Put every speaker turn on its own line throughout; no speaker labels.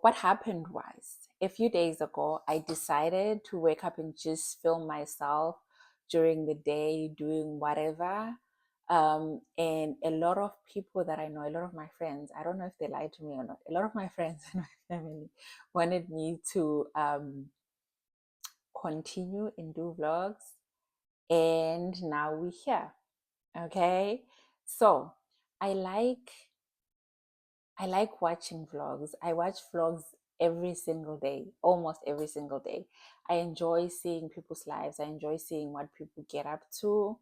what happened was, a few days ago, I decided to wake up and just film myself during the day doing whatever. And a lot of people that I know, a lot of my friends, I don't know if they lied to me or not, a lot of my friends and my family wanted me to continue and do vlogs. And now we're here. Okay. So I like I like watching vlogs. I watch vlogs every single day, almost every single day. I enjoy seeing people's lives. I enjoy seeing what people get up to.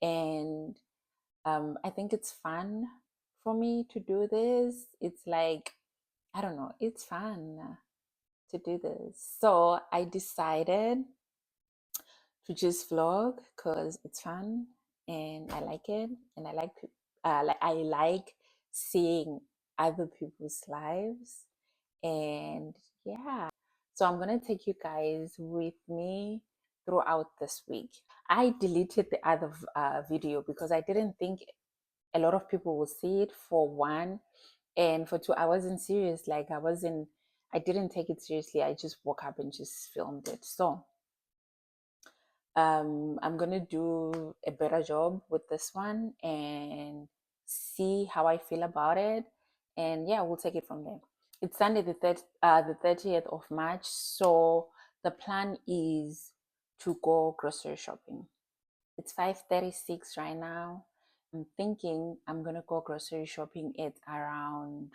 And I think it's fun for me to do this. It's like, I don't know, it's fun to do this. So I decided to just vlog because it's fun and I like it. And I like seeing other people's lives. And yeah, so I'm gonna take you guys with me throughout this week. I deleted the other video because I didn't think a lot of people will see it, for one, and for two, I wasn't serious. Like I didn't take it seriously. I just woke up and just filmed it. So I'm gonna do a better job with this one and see how I feel about it. And yeah, we'll take it from there. It's Sunday the 30th of March. So the plan is to go grocery shopping. It's 5:36 right now. I'm thinking I'm gonna go grocery shopping at around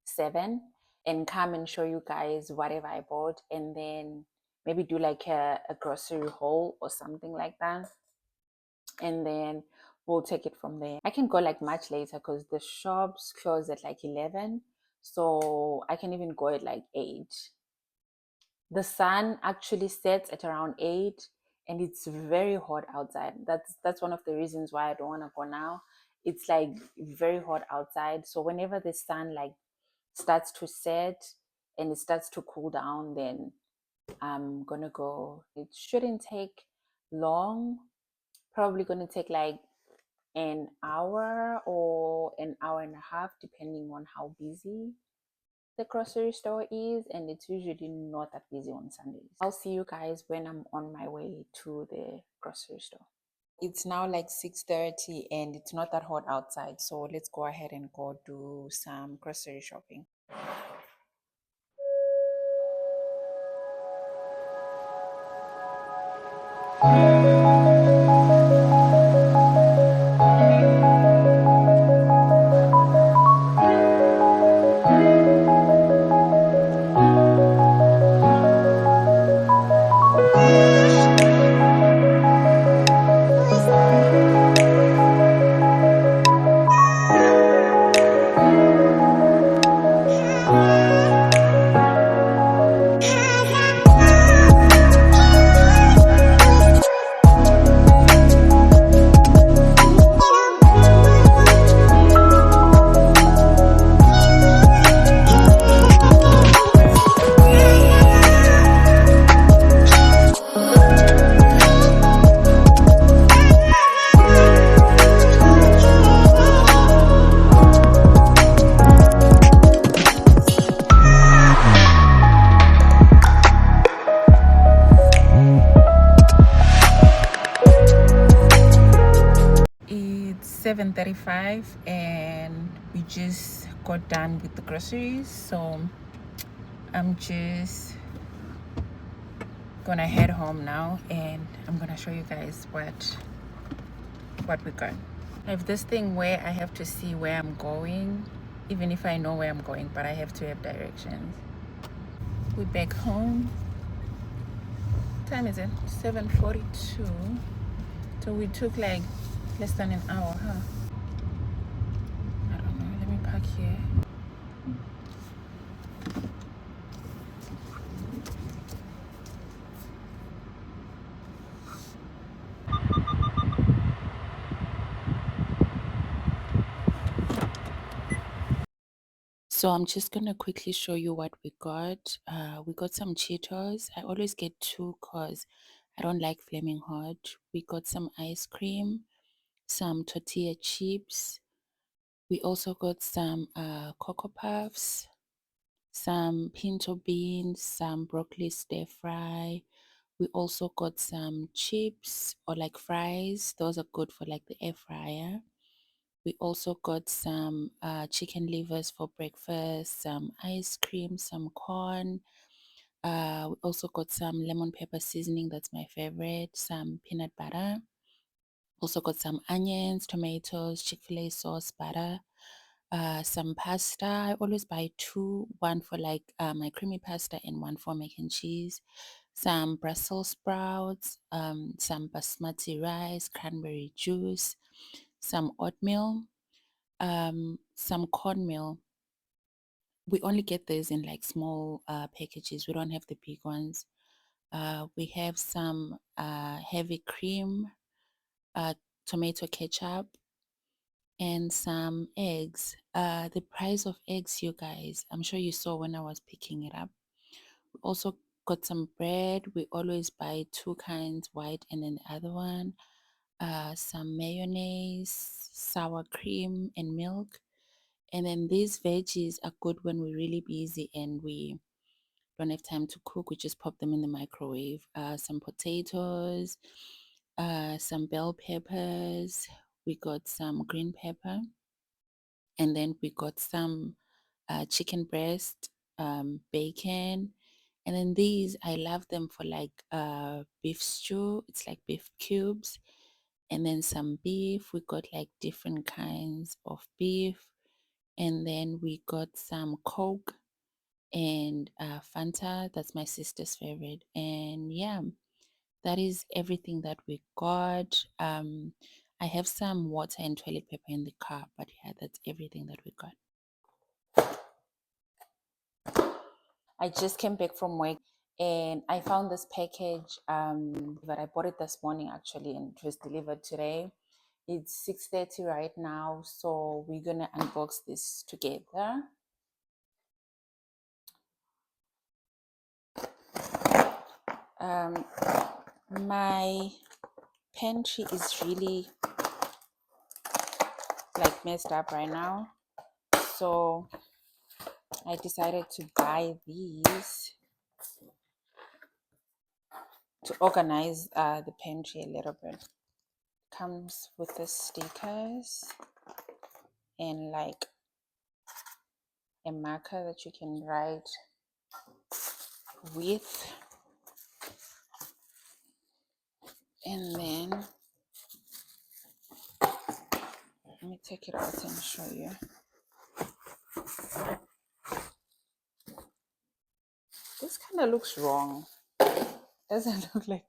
7 and come and show you guys whatever I bought, and then maybe do like a grocery haul or something like that, and then we'll take it from there. I can go like much later because the shops close at like 11, so I can even go at like 8. The sun actually sets at around 8 and it's very hot outside. That's one of the reasons why I don't want to go now. It's like very hot outside, so whenever the sun like starts to set and it starts to cool down, then I'm gonna go. It shouldn't take long, probably gonna take like an hour or an hour and a half, depending on how busy the grocery store is, and it's usually not that busy on Sundays. I'll see you guys when I'm on my way to the grocery store. It's now like 6:30 and it's not that hot outside, so let's go ahead and go do some grocery shopping. It's 7:35 and we just got done with the groceries, so I'm just gonna head home now and I'm gonna show you guys what we got. I have this thing where I have to see where I'm going, even if I know where I'm going, but I have to have directions. We're back home. What time is it? 7:42. So we took like less than an hour, huh? I don't know. Let me park here. So I'm just gonna quickly show you what we got. We got some Cheetos. I always get two because I don't like flaming hot. We got some ice cream, some tortilla chips. We also got some Cocoa Puffs, some pinto beans, some broccoli stir fry. We also got some chips or like fries. Those are good for like the air fryer. We also got some chicken livers for breakfast, some ice cream, some corn. We also got some lemon pepper seasoning, that's my favorite, some peanut butter. Also got some onions, tomatoes, Chick-fil-A sauce, butter, some pasta. I always buy two, one for like my creamy pasta and one for mac and cheese. Some Brussels sprouts, some basmati rice, cranberry juice, some oatmeal, some cornmeal. We only get these in like small packages. We don't have the big ones. We have some heavy cream, tomato ketchup, and some eggs. The price of eggs, you guys, I'm sure you saw when I was picking it up. We also got some bread. We always buy two kinds, white and then the other one. Some mayonnaise, sour cream, and milk. And then these veggies are good when we're really busy and we don't have time to cook. We just pop them in the microwave. Some potatoes, some bell peppers. We got some green pepper, and then we got some chicken breast, bacon, and then these I love them for like beef stew. It's like beef cubes, and then some beef. We got like different kinds of beef, and then we got some Coke and Fanta. That's my sister's favorite, and yeah, that is everything that we got. I have some water and toilet paper in the car, but yeah, that's everything that we got. I just came back from work and I found this package that I bought it this morning actually, and it was delivered today. It's 6:30 right now, so we're gonna unbox this together. My pantry is really like messed up right now, so I decided to buy these to organize the pantry a little bit. Comes with the stickers and like a marker that you can write with, and then let me take it out and show you. This kind of looks wrong. Doesn't look like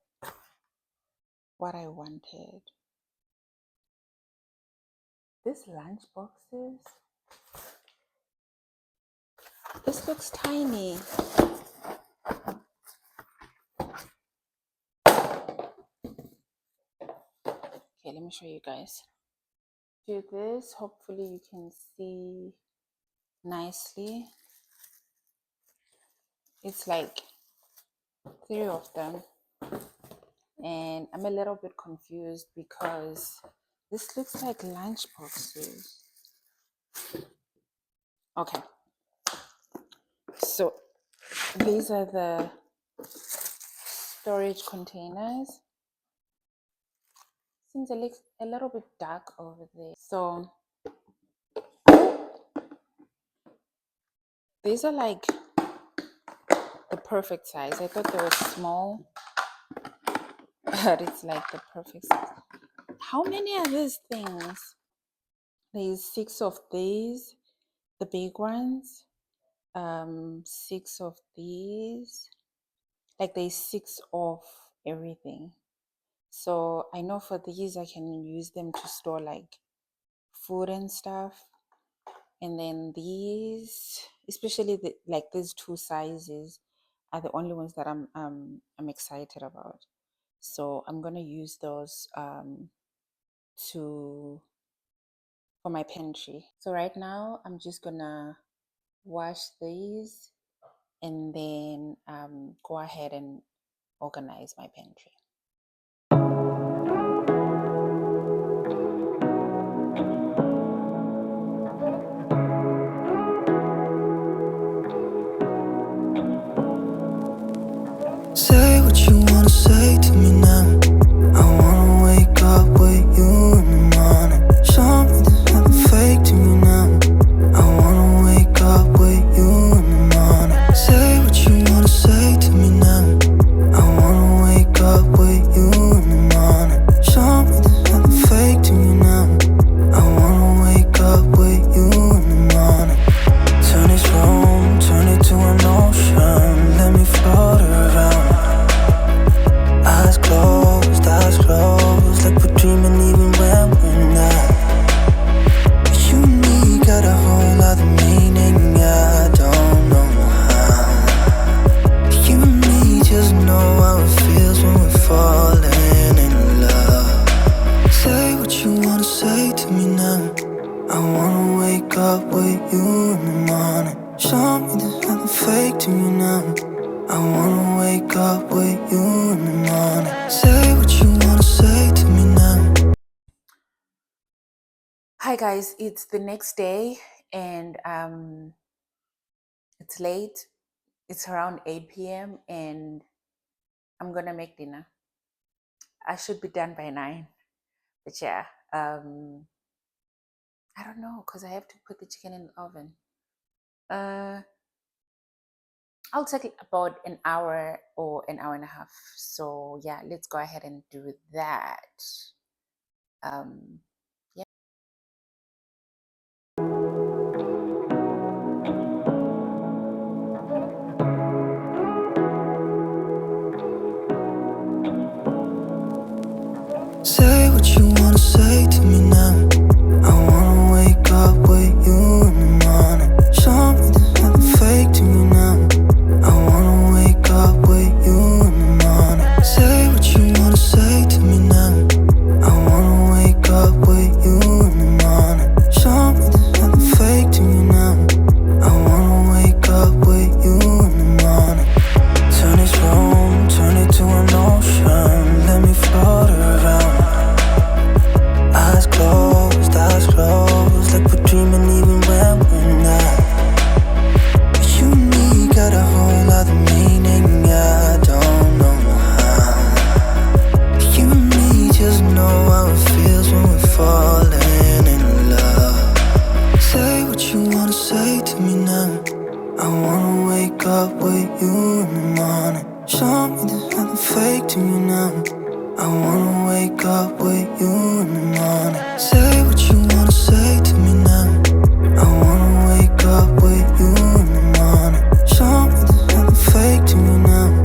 what I wanted. This lunch boxes, this looks tiny. Okay, let me show you guys. Do this, hopefully you can see nicely. It's like 3 of them, and I'm a little bit confused because this looks like lunch boxes. Okay, so these are the storage containers. Seems a little bit dark over there. So these are like the perfect size. I thought they were small, but it's like the perfect size. How many are these things? There's 6 of these, the big ones. 6 of these. Like there's 6 of everything. So I know for these I can use them to store like food and stuff. And then these, especially like these 2 sizes, are the only ones that I'm excited about. So I'm gonna use those to for my pantry. So right now I'm just gonna wash these and then go ahead and organize my pantry.
wanna wake up with you in the morning. Show me there's nothing fake to me now. I wanna wake up with you in the morning. Say what you wanna say to me now.
Hi guys, it's the next day and it's late. It's around 8 p.m. and I'm gonna make dinner. I should be done by 9. But yeah, I don't know because I have to put the chicken in the oven. I'll take about an hour or an hour and a half. So yeah, let's go ahead and do that. Yeah.
Say what you wanna say to me now. I wanna wake up with you in the morning. Show me there's nothing fake to me now. I wanna wake up with you in the morning. Say what you wanna say to me now. I wanna wake up with you in the morning. Show me there's nothing fake to me now. I wanna wake up with you in the morning. Turn this room, turn it to an ocean. Let me float around. Eyes closed, like we're dreaming even when we're not. You and me got a whole other meaning, I don't know how. You and me just know how it feels when we're falling in love. Say what you wanna say to me now. I wanna wake up with you in the morning. Show me there's nothing fake to me now. I wanna wake up with you in the morning. Say what you wanna say to me now. I wanna wake up with you in the morning. Show me there's nothing fake to me now.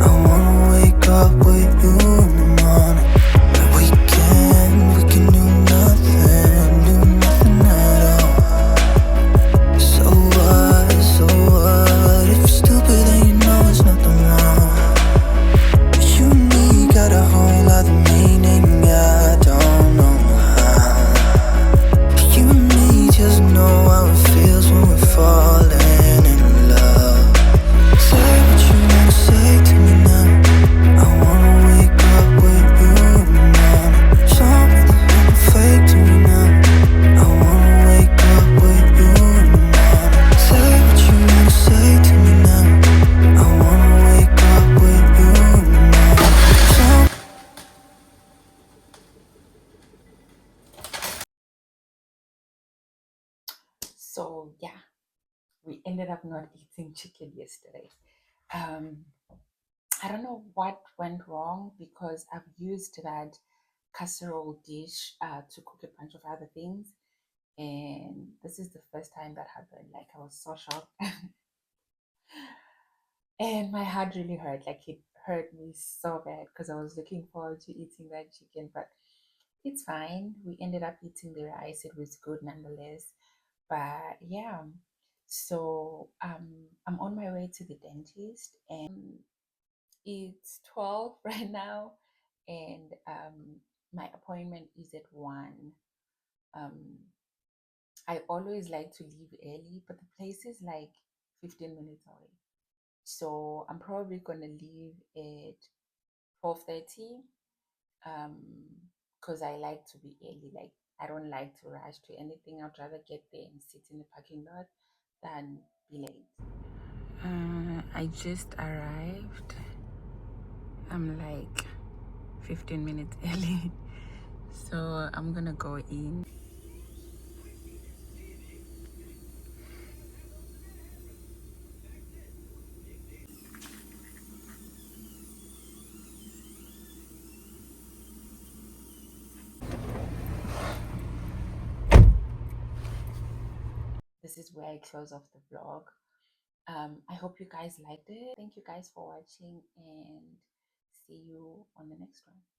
I wanna wake up with you in the morning. We can do nothing at all. So what? If you're stupid then you know it's nothing wrong. You and me got a whole other meaning, I don't know how. You and me just know how it feels when we're falling in love. Say what you wanna say to me now. I wanna wake up with you in the morning. Show me there's nothing fake to me now. I wanna wake up with you in the morning. Say what you wanna say to me now. I wanna wake up with you in the morning.
So yeah, we ended up not eating chicken yesterday. Um, I don't know what went wrong because I've used that casserole dish to cook a bunch of other things, and this is the first time that happened. Like I was so shocked, and my heart really hurt. Like it hurt me so bad because I was looking forward to eating that chicken, but it's fine. We ended up eating the rice. It was good nonetheless. But yeah, so I'm on my way to the dentist, and it's 12 right now, and my appointment is at 1. Um, I always like to leave early, but the place is like 15 minutes away. So I'm probably gonna leave at 12:30. Because I like to be early. Like I don't like to rush to anything. I'd rather get there and sit in the parking lot than be late. I just arrived. I'm like 15 minutes early. So I'm gonna go in. This is where I close off the vlog. I hope you guys liked it. Thank you guys for watching and see you on the next one.